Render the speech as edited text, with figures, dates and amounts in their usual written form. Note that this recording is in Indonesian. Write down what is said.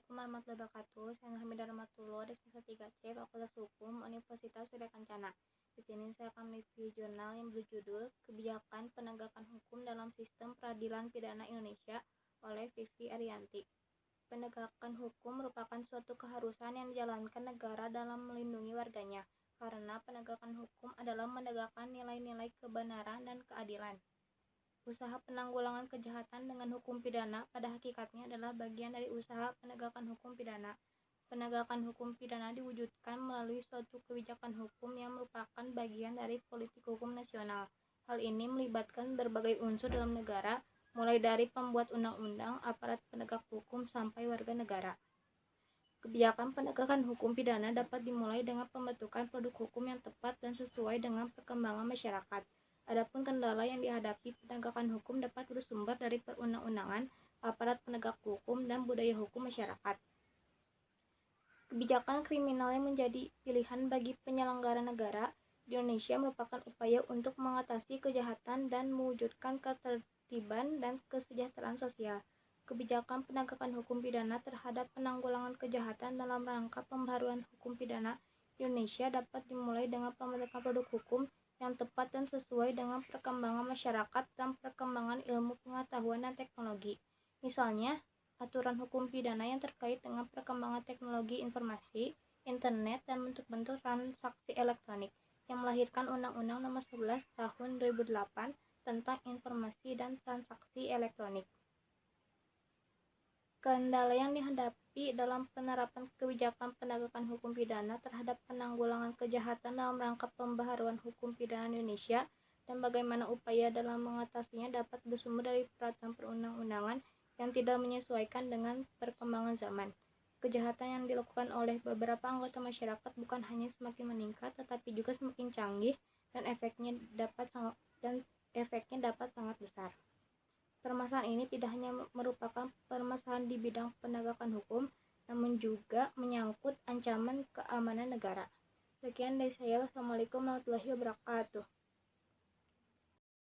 Assalamualaikum warahmatullahi wabarakatuh. Saya Nurhamidah Rahmatullah dari semester 3C Fakultas Hukum Universitas Surya Kencana. Di sini saya akan mereview jurnal yang berjudul Kebijakan Penegakan Hukum dalam Sistem Peradilan Pidana Indonesia oleh Vivi Ariyanti. Penegakan hukum merupakan suatu keharusan yang dijalankan negara dalam melindungi warganya, karena penegakan hukum adalah menegakkan nilai-nilai kebenaran dan keadilan. Usaha penanggulangan kejahatan dengan hukum pidana pada hakikatnya adalah bagian dari usaha penegakan hukum pidana. Penegakan hukum pidana diwujudkan melalui suatu kebijakan hukum yang merupakan bagian dari politik hukum nasional. Hal ini melibatkan berbagai unsur dalam negara, mulai dari pembuat undang-undang, aparat penegak hukum, sampai warga negara. Kebijakan penegakan hukum pidana dapat dimulai dengan pembentukan produk hukum yang tepat dan sesuai dengan perkembangan masyarakat. Adapun kendala yang dihadapi penegakan hukum dapat bersumber dari perundang-undangan, aparat penegak hukum, dan budaya hukum masyarakat. Kebijakan kriminal yang menjadi pilihan bagi penyelenggara negara di Indonesia merupakan upaya untuk mengatasi kejahatan dan mewujudkan ketertiban dan kesejahteraan sosial. Kebijakan penegakan hukum pidana terhadap penanggulangan kejahatan dalam rangka pembaharuan hukum pidana di Indonesia dapat dimulai dengan pembentukan produk hukum yang tepat dan sesuai dengan perkembangan masyarakat dan perkembangan ilmu pengetahuan dan teknologi. Misalnya, aturan hukum pidana yang terkait dengan perkembangan teknologi informasi, internet, dan bentuk-bentuk transaksi elektronik yang melahirkan Undang-Undang Nomor 11 Tahun 2008 tentang informasi dan transaksi elektronik. Kendala yang dihadapi dalam penerapan kebijakan penegakan hukum pidana terhadap penanggulangan kejahatan dalam rangka pembaharuan hukum pidana Indonesia dan bagaimana upaya dalam mengatasinya dapat bersumber dari peraturan perundang-undangan yang tidak menyesuaikan dengan perkembangan zaman. Kejahatan yang dilakukan oleh beberapa anggota masyarakat bukan hanya semakin meningkat, tetapi juga semakin canggih dan efeknya dapat sangat besar. Permasalahan ini tidak hanya merupakan permasalahan di bidang penegakan hukum, namun juga menyangkut ancaman keamanan negara. Sekian dari saya. Wassalamualaikum warahmatullahi wabarakatuh.